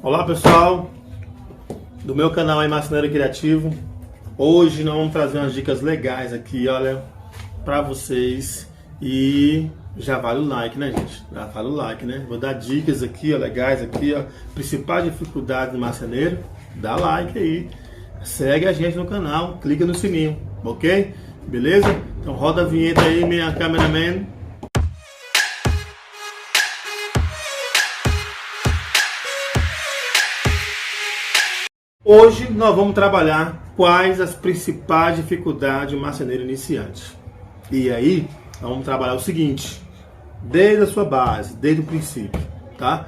Olá pessoal, do meu canal aí Marceneiro Criativo. Hoje nós vamos trazer umas dicas legais aqui, olha, pra vocês. E já vale o like, né gente? Já vale o like, né? Vou dar dicas aqui, ó, legais aqui, ó. Principais dificuldades do marceneiro. Dá like aí. Segue a gente no canal, clica no sininho, ok? Beleza? Então roda a vinheta aí, minha cameraman. Hoje nós vamos trabalhar quais as principais dificuldades do marceneiro iniciante. E aí, nós vamos trabalhar o seguinte, desde a sua base, desde o princípio, tá?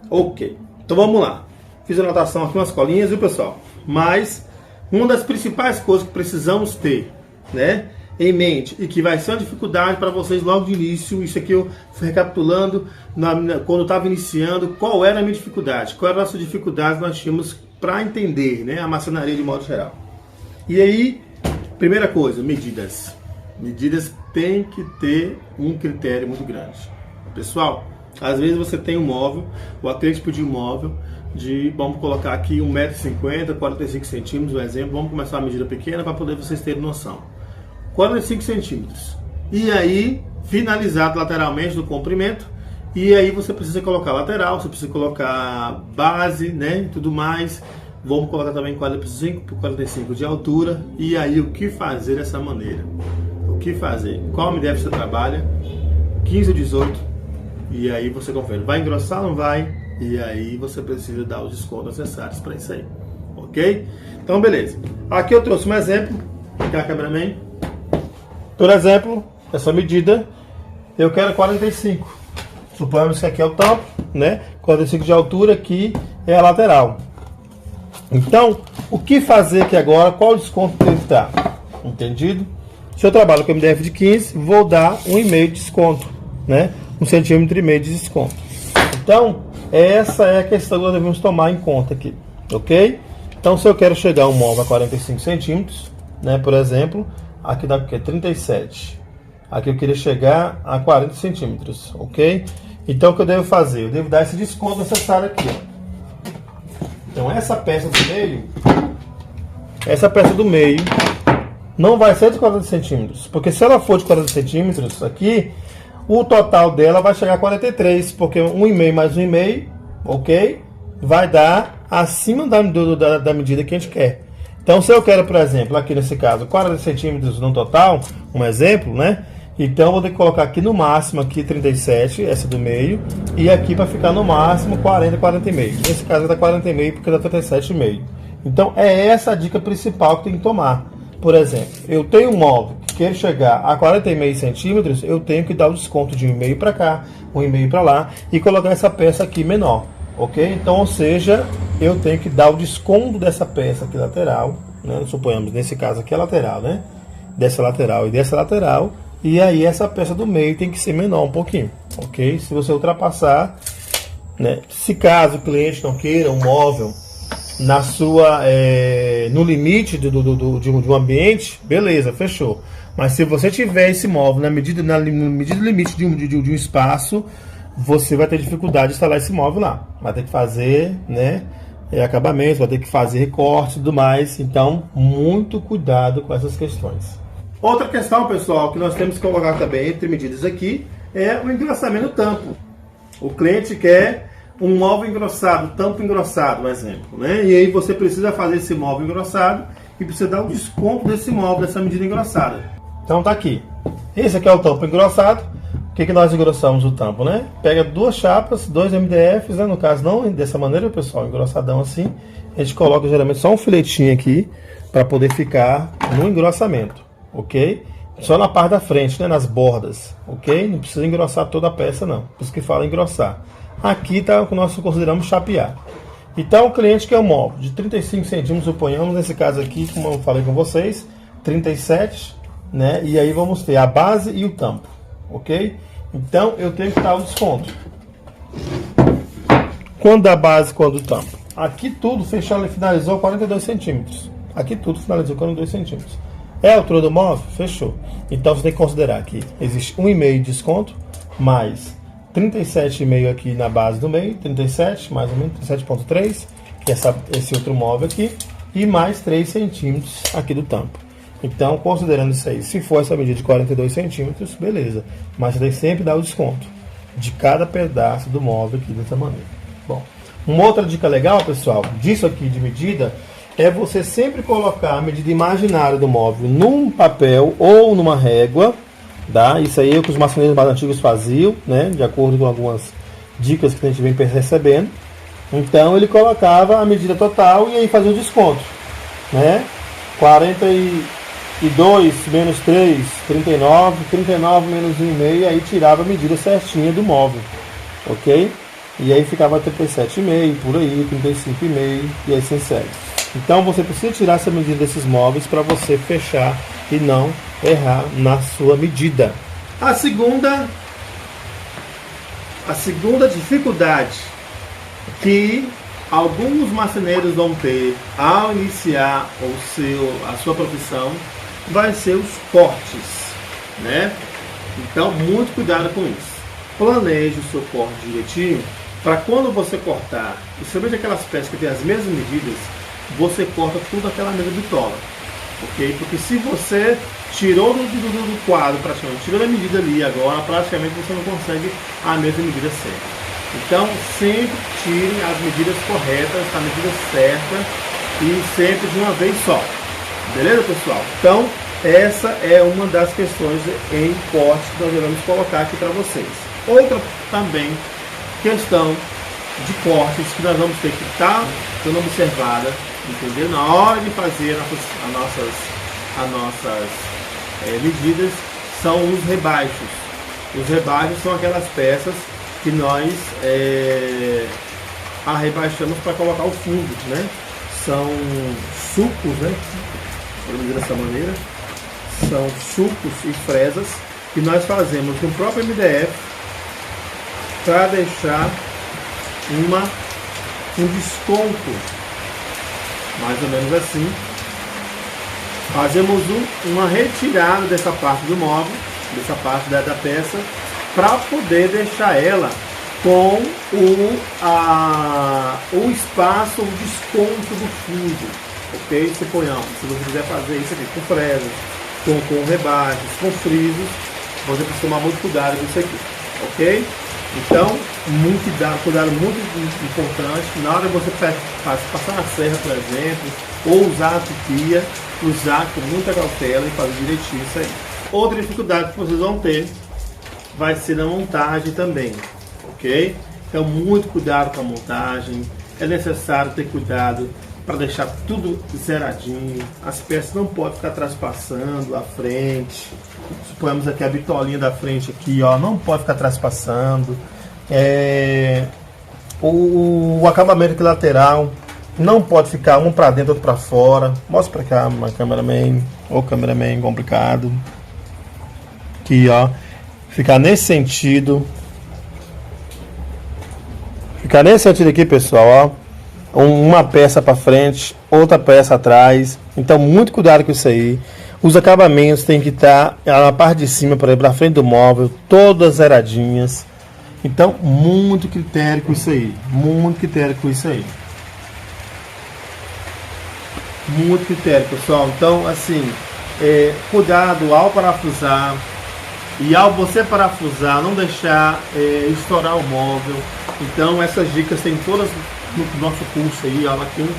Ok, então vamos lá. Fiz a anotação aqui, umas colinhas, viu pessoal? Mas, uma das principais coisas que precisamos ter, né, em mente, e que vai ser uma dificuldade para vocês logo de início, isso aqui eu fui recapitulando, quando eu estava iniciando, qual era a minha dificuldade, qual era a nossa dificuldade que nós tínhamos para entender, né, a marcenaria de modo geral. E aí, primeira coisa, medidas. Medidas tem que ter um critério muito grande. Pessoal, às vezes você tem um móvel, o cliente pediu um móvel de, vamos colocar aqui 1,50 m, 45 centímetros, um exemplo, vamos começar a medida pequena para poder vocês terem noção. 45 centímetros. E aí, finalizado lateralmente do comprimento. E aí você precisa colocar lateral, você precisa colocar base, né, e tudo mais. Vamos colocar também 45 por 45 de altura. E aí o que fazer dessa maneira? O que fazer? Qual medida você trabalha? 15 ou 18. E aí você confere. Vai engrossar ou não vai? E aí você precisa dar os descontos necessários para isso aí. Ok? Então beleza. Aqui eu trouxe um exemplo. Cá, cameraman. Por exemplo, essa medida eu quero 45. Suponhamos que aqui é o tampo, né? 45 de altura, aqui é a lateral. Então, o que fazer aqui agora? Qual o desconto que deve dar? Entendido? Se eu trabalho com MDF de 15, vou dar 1,5 de desconto, né? 1,5 centímetro de desconto. Então, essa é a questão que nós devemos tomar em conta aqui, ok? Então, se eu quero chegar a um móvel a 45 centímetros, né? Por exemplo, aqui dá o quê? 37. Aqui eu queria chegar a 40 centímetros, ok? Então o que eu devo fazer? Eu devo dar esse desconto necessário aqui, ó. Então essa peça do meio não vai ser de 40 centímetros, porque se ela for de 40 centímetros aqui, o total dela vai chegar a 43, porque 1,5 mais 1,5, ok? Vai dar acima da medida que a gente quer. Então se eu quero, por exemplo, aqui nesse caso, 40 centímetros no total, um exemplo, né? Então eu vou ter que colocar aqui no máximo aqui 37, essa do meio, e aqui para ficar no máximo 40, 40,5. Nesse caso dá 40,5 porque dá 37,5. Então é essa a dica principal que tem que tomar. Por exemplo, eu tenho um móvel que quero chegar a 40,5 centímetros, eu tenho que dar o desconto de 1,5 para cá, 1,5 para lá e colocar essa peça aqui menor, ok? Então, ou seja, eu tenho que dar o desconto dessa peça aqui lateral, né? Suponhamos nesse caso aqui a lateral, né? Dessa lateral e dessa lateral. E aí essa peça do meio tem que ser menor um pouquinho, ok? Se você ultrapassar, né? Se caso o cliente não queira um móvel na sua, no limite de um ambiente, beleza, fechou. Mas se você tiver esse móvel na medida limite de um espaço, você vai ter dificuldade de instalar esse móvel lá. Vai ter que fazer, né, acabamento, vai ter que fazer recorte e tudo mais. Então, muito cuidado com essas questões. Outra questão, pessoal, que nós temos que colocar também entre medidas aqui é o engrossamento do tampo. O cliente quer um móvel engrossado, tampo engrossado, por exemplo, né? E aí você precisa fazer esse móvel engrossado e precisa dar um desconto desse móvel, dessa medida engrossada. Então tá aqui. Esse aqui é o tampo engrossado. O que nós engrossamos o tampo, né? Pega duas chapas, 2 MDFs, né? No caso não dessa maneira, pessoal, engrossadão assim. A gente coloca geralmente só um filetinho aqui para poder ficar no engrossamento. Ok? Só na parte da frente, né? Nas bordas, ok? Não precisa engrossar toda a peça, não. Por isso que fala engrossar. Aqui está o que nós consideramos chapear. Então, o cliente quer um móvel de 35 centímetros, suponhamos, nesse caso aqui, como eu falei com vocês, 37, né? E aí vamos ter a base e o tampo, ok? Então, eu tenho que dar o desconto. Quando a base, quando o tampo? Aqui tudo fechou e finalizou 42 centímetros. Aqui tudo finalizou 42 centímetros. É a altura do móvel? Fechou. Então você tem que considerar que existe 1,5 de desconto, mais 37,5 aqui na base do meio, 37, mais ou menos, 37,3, que é esse outro móvel aqui, e mais 3 centímetros aqui do tampo. Então, considerando isso aí, se for essa medida de 42 centímetros, beleza. Mas você tem que sempre dar o desconto de cada pedaço do móvel aqui dessa maneira. Bom, uma outra dica legal, pessoal, disso aqui de medida, é você sempre colocar a medida imaginária do móvel num papel ou numa régua, tá? Isso aí é o que os marceneiros mais antigos faziam, né? De acordo com algumas dicas que a gente vem recebendo. Então ele colocava a medida total e aí fazia o desconto, né? 42 menos 3, 39, 39 menos 1,5, aí tirava a medida certinha do móvel, ok? E aí ficava 37,5, por aí, 35,5 e aí assim segue. Então você precisa tirar essa medida desses móveis para você fechar e não errar na sua medida. A segunda dificuldade que alguns marceneiros vão ter ao iniciar a sua profissão vai ser os cortes, né? Então, muito cuidado com isso. Planeje o seu corte direitinho para quando você cortar, principalmente aquelas peças que têm as mesmas medidas, você corta tudo aquela mesma bitola, ok? Porque se você tirou do quadro, praticamente tirou da medida ali, agora praticamente você não consegue a mesma medida certa. Então, sempre tirem as medidas corretas, a medida certa e sempre de uma vez só. Beleza, pessoal? Então, essa é uma das questões em corte que nós vamos colocar aqui para vocês. Outra também questão de cortes que nós vamos ter que estar dando observada, entendeu? Na hora de fazer as nossas medidas, são os rebaixos. Os rebaixos são aquelas peças que nós arrebaixamos para colocar o fundo, né? São sucos, né? Vamos dizer dessa maneira. São sucos e fresas que nós fazemos no próprio MDF para deixar um desconto, mais ou menos assim. Fazemos uma retirada dessa parte do móvel, dessa parte da peça, para poder deixar ela com o espaço, o desconto do fundo, ok? Suponhamos, se você quiser fazer isso aqui com fresas, com rebaixos, com frisos, você precisa tomar muito cuidado com isso aqui, ok? Então, cuidado muito importante, na hora que você passar na serra, por exemplo, ou usar a tupia, usar com muita cautela e fazer direitinho isso aí. Outra dificuldade que vocês vão ter vai ser na montagem também, ok? Então, muito cuidado com a montagem, é necessário ter cuidado para deixar tudo zeradinho, as peças não podem ficar traspassando a frente, suponhamos aqui a bitolinha da frente aqui, ó, não pode ficar traspassando, o acabamento aqui lateral não pode ficar um para dentro, outro para fora. Mostra para cá, uma cameraman, ou cameraman complicado, aqui ó, ficar nesse sentido, aqui, pessoal, ó. Uma peça para frente, outra peça atrás. Então, muito cuidado com isso aí. Os acabamentos tem que estar na parte de cima, para frente do móvel, todas zeradinhas. Então, muito critério com isso aí. Muito critério com isso aí. Muito critério, pessoal. Então, assim, cuidado ao parafusar. E ao você parafusar, não deixar estourar o móvel. Então, essas dicas tem todas no nosso curso aí, ó, quem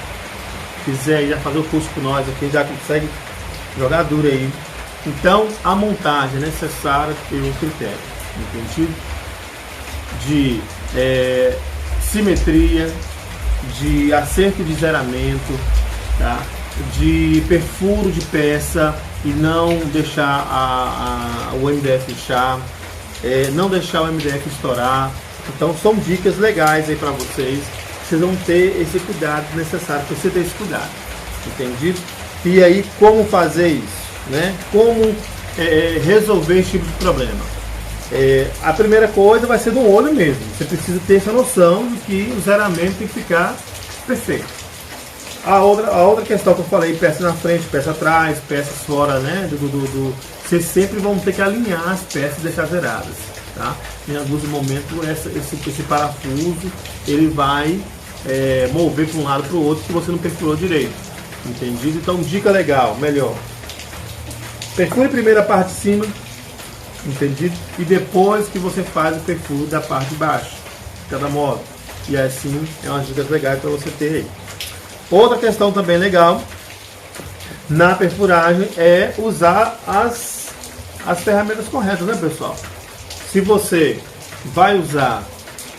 quiser já fazer o curso com nós aqui, já consegue jogar duro aí. Então, a montagem é necessária ter um critério, entendido? De simetria, de acerto de zeramento, tá? De perfuro de peça e não deixar o MDF inchar, não deixar o MDF estourar. Então, são dicas legais aí para vocês. Vocês vão ter esse cuidado necessário para você ter esse cuidado, entendido? E aí, como fazer isso, né? Como resolver esse tipo de problema? A primeira coisa vai ser no olho mesmo. Você precisa ter essa noção de que o zeramento tem que ficar perfeito. A outra questão que eu falei, peça na frente, peça atrás, peças fora, né? Vocês sempre vão ter que alinhar as peças e deixar zeradas, tá? Em alguns momentos esse parafuso ele vai mover para um lado para o outro que você não perfurou direito, entendido? Então dica legal, melhor, perfure primeiro a parte de cima, entendido? E depois que você faz o perfuro da parte de baixo de cada modo, e assim é umas dicas legais para você ter aí. Outra questão também legal na perfuragem é usar as ferramentas corretas, né, pessoal? Se você vai usar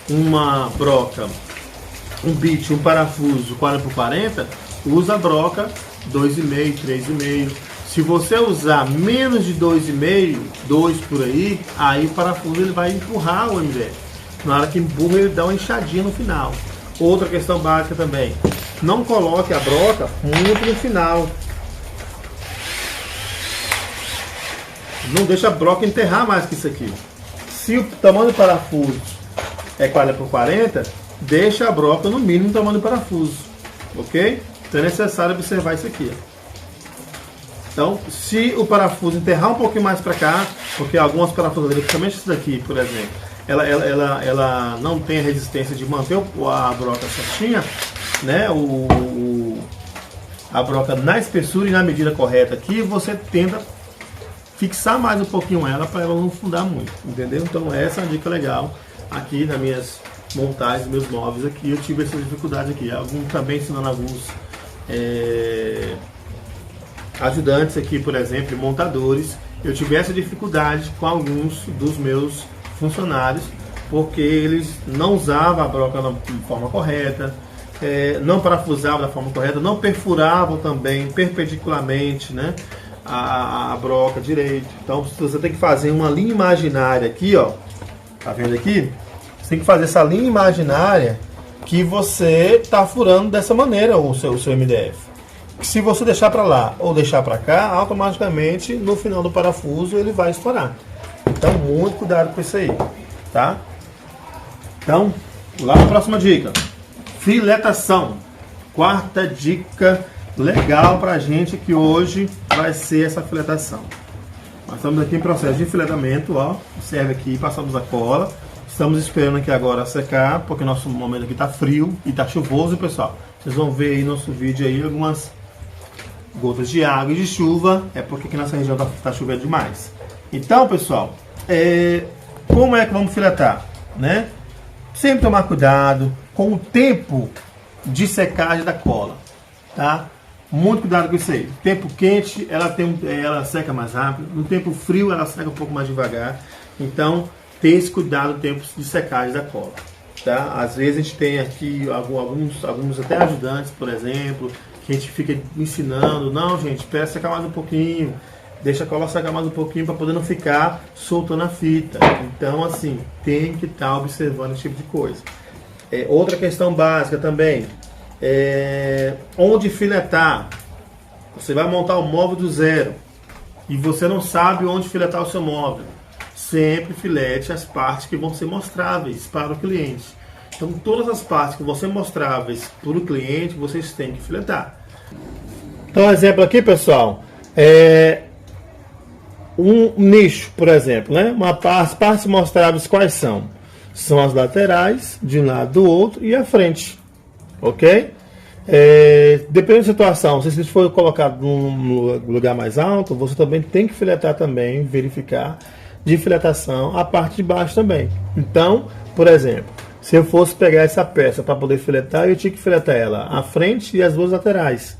uma broca, um bit, um parafuso 40x40, usa a broca 2,5, 3,5. Se você usar menos de 2,5, 2 por aí o parafuso ele vai empurrar o MDF. Na hora que empurra, ele dá uma inchadinha no final. Outra questão básica também, não coloque a broca muito no final. Não deixa a broca enterrar mais que isso aqui. Se o tamanho do parafuso é 40x40, deixa a broca no mínimo tamanho do parafuso, ok? Então é necessário observar isso aqui. Então, se o parafuso enterrar um pouquinho mais para cá, porque algumas parafusadoras, principalmente esse daqui, por exemplo, ela não tem a resistência de manter a broca certinha, né? A broca na espessura e na medida correta aqui, você tenta fixar mais um pouquinho ela para ela não fundar muito, entendeu? Então essa é uma dica legal aqui nas minhas montagens, meus móveis aqui, eu tive essa dificuldade aqui, também ensinando alguns ajudantes aqui, por exemplo, montadores, eu tive essa dificuldade com alguns dos meus funcionários, porque eles não usavam a broca da forma correta, não parafusavam da forma correta, não perfuravam também perpendicularmente, né, a broca direito. Então você tem que fazer uma linha imaginária aqui, ó, tá vendo aqui? Você tem que fazer essa linha imaginária que você tá furando dessa maneira o seu MDF. Se você deixar para lá ou deixar para cá, automaticamente no final do parafuso ele vai estourar. Então muito cuidado com isso aí, tá? Então, lá na próxima dica, filetação. Quarta dica legal pra gente que hoje vai ser essa filetação. Nós estamos aqui em processo de filetamento, ó. Observe aqui, passamos a cola. Estamos esperando aqui agora secar, porque nosso momento aqui tá frio e tá chuvoso, pessoal. Vocês vão ver aí no nosso vídeo aí algumas gotas de água e de chuva, é porque aqui nessa região tá chovendo demais. Então, pessoal, como é que vamos filetar, né? Sempre tomar cuidado com o tempo de secagem da cola, tá? Muito cuidado com isso aí. Tempo quente, ela seca mais rápido. No tempo frio, ela seca um pouco mais devagar. Então, tenha esse cuidado no tempo de secagem da cola, tá? Às vezes a gente tem aqui alguns até ajudantes, por exemplo, que a gente fica ensinando. Não, gente, espera secar mais um pouquinho. Deixa a cola secar mais um pouquinho para poder não ficar soltando a fita. Então, assim, tem que estar observando esse tipo de coisa. Outra questão básica também, onde filetar. Você vai montar o móvel do zero e você não sabe onde filetar o seu móvel. Sempre filete as partes que vão ser mostráveis para o cliente. Então, todas as partes que vão ser mostráveis para o cliente, vocês têm que filetar. Então, um exemplo aqui, pessoal, um nicho, por exemplo, né? As partes mostráveis quais são? São as laterais, de um lado do outro, e a frente, ok? Dependendo da situação, se isso for colocado num lugar mais alto, você também tem que filetar também, verificar de filetação a parte de baixo também. Então, por exemplo, se eu fosse pegar essa peça para poder filetar, eu tinha que filetar ela a frente e as duas laterais,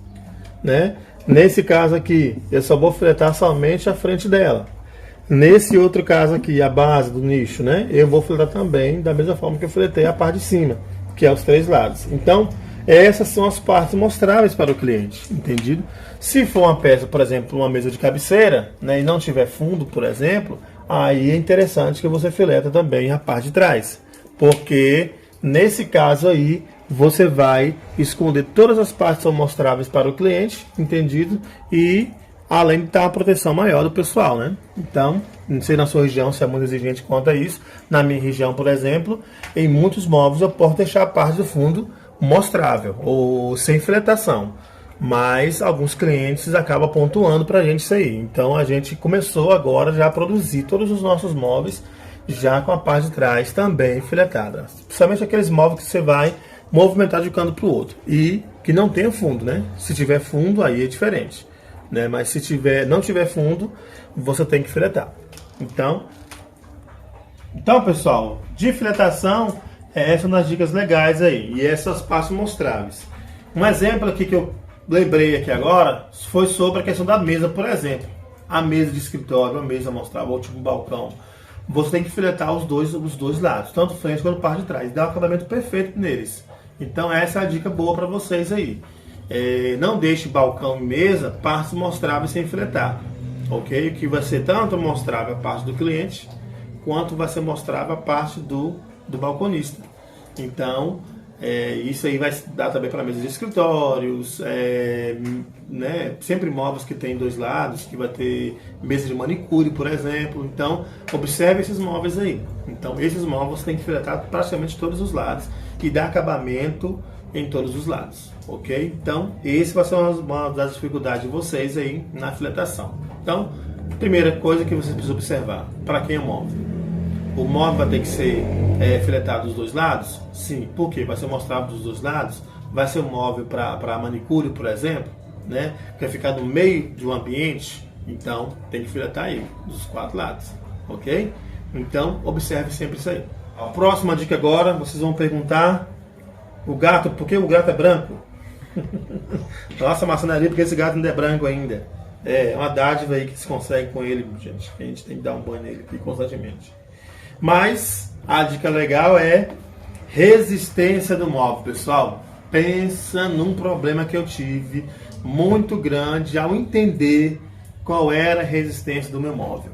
né? Nesse caso aqui, eu só vou filetar somente a frente dela. Nesse outro caso aqui, a base do nicho, né? Eu vou filetar também da mesma forma que eu filetei a parte de cima, que é os três lados. Então, essas são as partes mostráveis para o cliente, entendido? Se for uma peça, por exemplo, uma mesa de cabeceira, né, e não tiver fundo, por exemplo, aí é interessante que você fileta também a parte de trás, porque nesse caso aí você vai esconder todas as partes que são mostráveis para o cliente, entendido? E além de estar a proteção maior do pessoal, né? Então, não sei na sua região se é muito exigente quanto a isso. Na minha região, por exemplo, em muitos móveis eu posso deixar a parte do fundo mostrável ou sem filetação, mas alguns clientes acabam pontuando para a gente isso aí. Então a gente começou agora já a produzir todos os nossos móveis já com a parte de trás também filetada. Principalmente aqueles móveis que você vai movimentar de um canto para o outro. E que não tenha fundo, né? Se tiver fundo, aí é diferente, né? Mas se não tiver fundo, você tem que filetar. Então pessoal, de filetação, essas são as dicas legais aí. E essas partes mostráveis. Um exemplo aqui que eu lembrei aqui agora foi sobre a questão da mesa, por exemplo. A mesa de escritório, a mesa mostrável, ou tipo um balcão. Você tem que filetar os dois lados, tanto frente quanto parte de trás. Dá um acabamento perfeito neles. Então essa é a dica boa para vocês aí. Não deixe balcão e mesa partes mostráveis sem filetar. Ok? Que vai ser tanto mostrável a parte do cliente, quanto vai ser mostrável a parte do balconista. Então, isso aí vai dar também para mesas de escritórios, né? Sempre móveis que tem dois lados, que vai ter mesa de manicure, por exemplo. Então, observe esses móveis aí. Então, esses móveis tem que filetar praticamente todos os lados e dar acabamento em todos os lados, ok? Então, esse vai ser uma das dificuldades de vocês aí na filetação. Então, primeira coisa que vocês precisam observar, para quem é móvel? O móvel vai ter que ser filetado dos dois lados? Sim, porque vai ser mostrado dos dois lados. Vai ser um móvel para manicure, por exemplo, né? Quer ficar no meio de um ambiente, então tem que filetar ele dos quatro lados, ok? Então observe sempre isso aí. A próxima dica agora, vocês vão perguntar: o gato, por que o gato é branco? Nossa, maçonaria, porque esse gato ainda é branco ainda? É uma dádiva aí que se consegue com ele, gente. A gente tem que dar um banho nele aqui constantemente. Mas a dica legal é resistência do móvel, pessoal. Pensa num problema que eu tive muito grande ao entender qual era a resistência do meu móvel,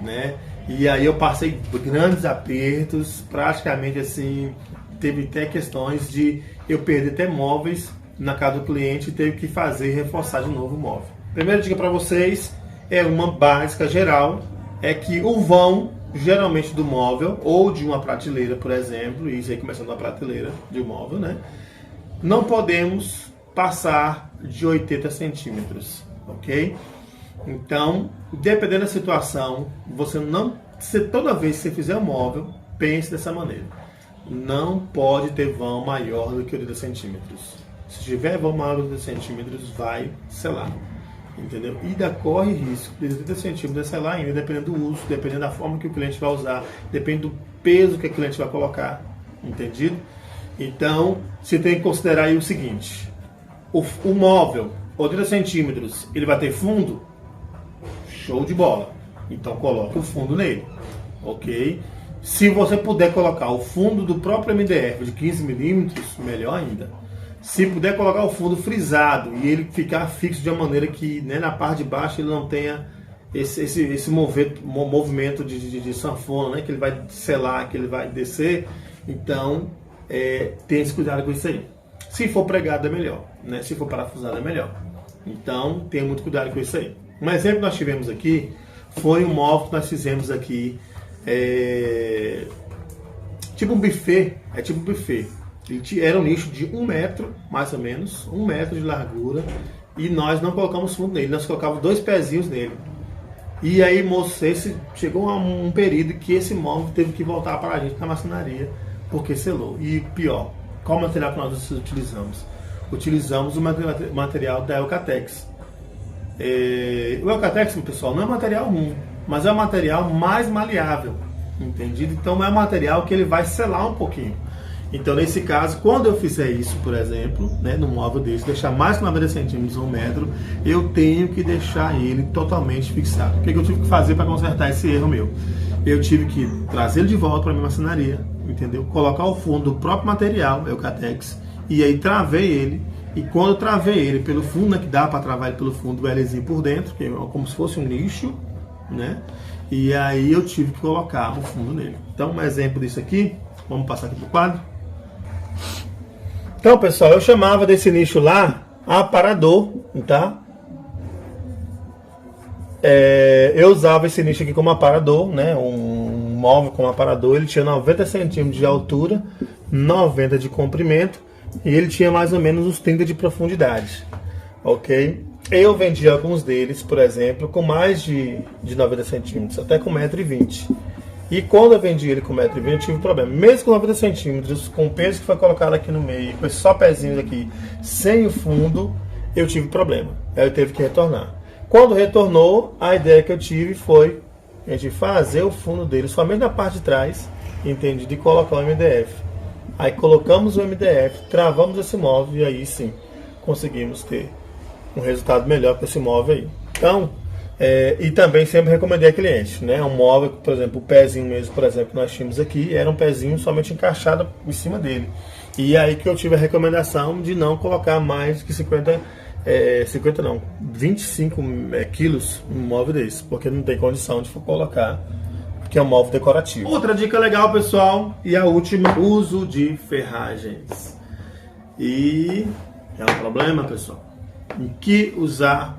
né? E aí eu passei grandes apertos, praticamente assim, teve até questões de eu perder até móveis na casa do cliente e teve que reforçar de novo o móvel. Primeira dica para vocês é uma básica geral, é que o vão geralmente do móvel ou de uma prateleira, por exemplo, isso aí começando na prateleira de um móvel, né? Não podemos passar de 80 centímetros, ok? Então, dependendo da situação, toda vez que você fizer um móvel, pense dessa maneira. Não pode ter vão maior do que 80 centímetros. Se tiver vão maior do que 80 centímetros, vai selar. Entendeu? E ainda corre risco de 80 centímetros, sei lá, ainda dependendo do uso, dependendo da forma que o cliente vai usar, depende do peso que o cliente vai colocar, entendido? Então, você tem que considerar aí o seguinte: o móvel, 80 centímetros, ele vai ter fundo? Show de bola! Então, coloque o fundo nele, ok? Se você puder colocar o fundo do próprio MDF de 15 milímetros, melhor ainda. Se puder colocar o fundo frisado e ele ficar fixo de uma maneira que, né, na parte de baixo ele não tenha esse movimento de sanfona, né, que ele vai selar, que ele vai descer, então tenha esse cuidado com isso aí. Se for pregado é melhor, né? Se for parafusado é melhor. Então tenha muito cuidado com isso aí. Um exemplo que nós tivemos aqui foi um móvel que nós fizemos aqui, tipo um buffet, tipo um buffet. Era um nicho de 1 metro, mais ou menos, 1 metro de largura, e nós não colocamos fundo nele, nós colocávamos 2 pezinhos nele. E aí, moço, chegou a um período que esse móvel teve que voltar para a gente na maçonaria, porque selou. E pior, qual material que nós utilizamos? Utilizamos o material da Eucatex. O Eucatex, pessoal, não é material ruim, mas é o material mais maleável, entendido? Então é um material que ele vai selar um pouquinho. Então, nesse caso, quando eu fizer isso, por exemplo, né, no móvel desse, deixar mais que 90 centímetros, 1 metro, eu tenho que deixar ele totalmente fixado. O que eu tive que fazer para consertar esse erro meu? Eu tive que trazer ele de volta para a minha marcenaria, entendeu? Colocar o fundo do próprio material, Eucatex, e aí travei ele. E quando eu travei ele pelo fundo, né, que dá para travar ele pelo fundo, o Lzinho por dentro, que é como se fosse um nicho, né? E aí eu tive que colocar o fundo nele. Então, um exemplo disso aqui, vamos passar aqui para o quadro. Então, pessoal, eu chamava desse nicho lá aparador, tá? Eu usava esse nicho aqui como aparador, né? Um móvel como aparador. Ele tinha 90 centímetros de altura, 90 de comprimento e ele tinha mais ou menos uns 30 de profundidade, ok? Eu vendi alguns deles, por exemplo, com mais de 90 centímetros, até com 1,20 m. E quando eu vendi ele com 1,20 m, eu tive problema. Mesmo com 90 centímetros, com o peso que foi colocado aqui no meio, com esses só pezinhos aqui, sem o fundo, eu tive problema. Aí eu teve que retornar. Quando retornou, a ideia que eu tive foi a gente fazer o fundo dele somente na parte de trás, entende? De colocar o MDF. Aí colocamos o MDF, travamos esse móvel e aí sim conseguimos ter um resultado melhor com esse móvel aí. Então, e também sempre recomendei a cliente, né? Um móvel, por exemplo, o pezinho mesmo, por exemplo, que nós tínhamos aqui, era um pezinho somente encaixado em cima dele. E aí que eu tive a recomendação de não colocar mais que 25 quilos um móvel desse, porque não tem condição de colocar, porque é um móvel decorativo. Outra dica legal, pessoal, e a última, uso de ferragens. E é um problema, pessoal. O que usar,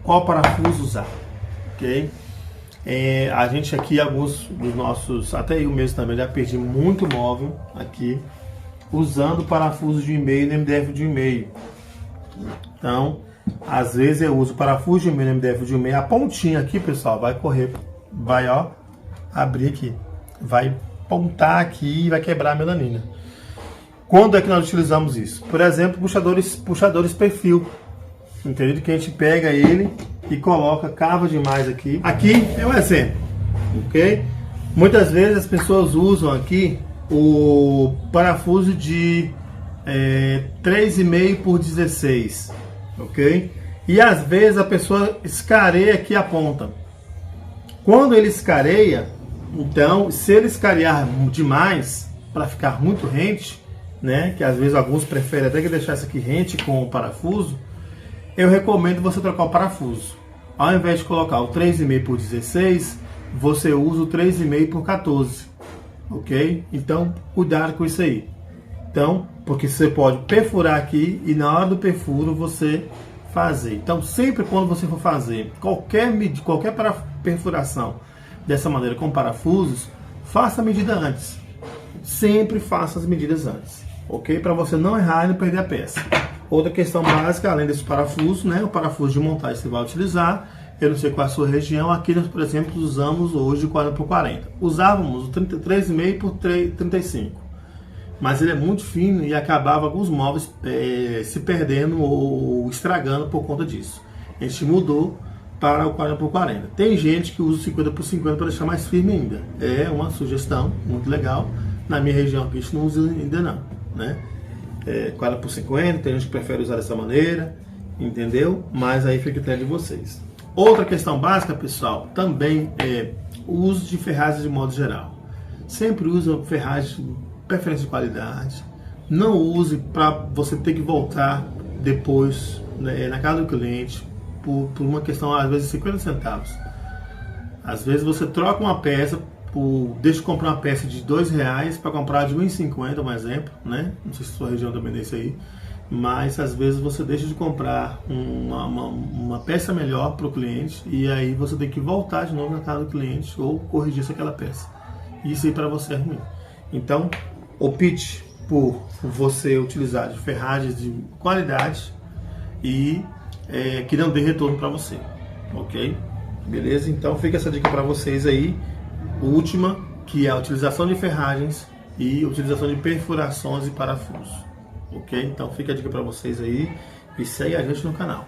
qual parafuso usar, ok? A gente aqui, alguns dos nossos, até eu mesmo também, já perdi muito móvel aqui, usando parafuso de 1,5 no MDF de 1,5. Então, às vezes eu uso parafuso de 1,5 no MDF de 1,5, a pontinha aqui, pessoal, vai correr, vai, ó, abrir aqui, vai pontar aqui e vai quebrar a melanina. Quando é que nós utilizamos isso? Por exemplo, puxadores perfil, entendeu? Que a gente pega ele e coloca, cava demais aqui. Aqui é um exemplo, ok? Muitas vezes as pessoas usam aqui o parafuso de 3,5 por 16, ok? E às vezes a pessoa escareia aqui a ponta. Quando ele escareia, então, se ele escarear demais para ficar muito rente, né? Que às vezes alguns preferem até que deixar isso aqui rente com o parafuso, eu recomendo você trocar o parafuso. Ao invés de colocar o 3,5 por 16, você usa o 3,5 por 14, ok? Então, cuidado com isso aí. Então, porque você pode perfurar aqui e na hora do perfuro você fazer. Então, sempre quando você for fazer qualquer perfuração dessa maneira com parafusos, faça a medida antes. Sempre faça as medidas antes, ok? Para você não errar e não perder a peça. Outra questão básica, além desse parafuso, né? O parafuso de montagem que você vai utilizar. Eu não sei qual é a sua região. Aqui nós, por exemplo, usamos hoje 40 por 40. Usávamos o 33,5 por 35. Mas ele é muito fino e acabava alguns móveis se perdendo ou estragando por conta disso. A gente mudou para o 40 por 40. Tem gente que usa o 50 por 50 para deixar mais firme ainda. É uma sugestão muito legal. Na minha região aqui a gente não usa ainda não, né? 40 por 50, tem gente que prefere usar dessa maneira, entendeu? Mas aí fica a critério de vocês. Outra questão básica, pessoal, também é o uso de ferragens de modo geral. Sempre use ferragem de preferência de qualidade. Não use para você ter que voltar depois, né, na casa do cliente por uma questão, às vezes, de 50 centavos. Às vezes você troca uma peça, deixa de comprar uma peça de R$2 para comprar de R$1,50, um exemplo, né? Não sei se a sua região também é isso aí. Mas às vezes você deixa de comprar uma peça melhor para o cliente e aí você tem que voltar de novo na casa do cliente ou corrigir aquela peça. Isso aí para você é ruim. Então, opte por você utilizar de ferragens de qualidade e que não dê retorno para você, ok? Beleza? Então fica essa dica para vocês aí. Última, que é a utilização de ferragens e utilização de perfurações e parafusos. Ok? Então fica a dica para vocês aí e segue a gente no canal.